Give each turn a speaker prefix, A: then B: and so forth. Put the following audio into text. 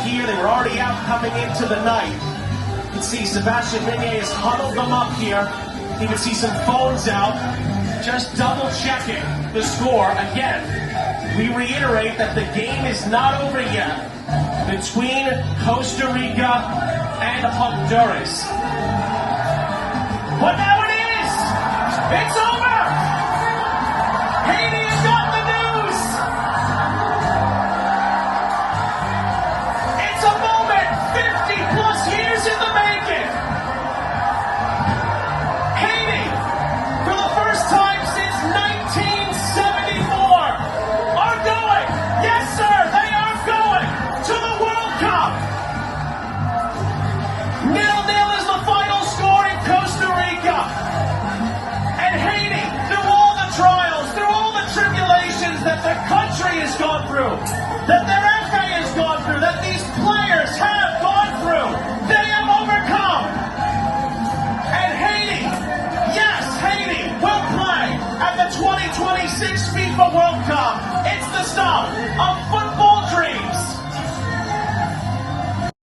A: here. They were already out coming into the night. You can see Sebastian Mignet has huddled them up here. You can see some phones out, just double checking the score. Again, we reiterate that the game is not over yet between Costa Rica and Honduras. But now it is! It's over! Haiti has got the news! It's a moment 50 plus years in the making! Haiti, for the first time since 1974, are going, yes sir, they are going to the World Cup! 0-0 is the final score in Costa Rica. And Haiti, through all the trials, through all the tribulations that the country has gone through, that their FA has gone through, that these players have gone through, they have overcome. And Haiti, yes, Haiti will play at the 2026 FIFA World Cup. It's the start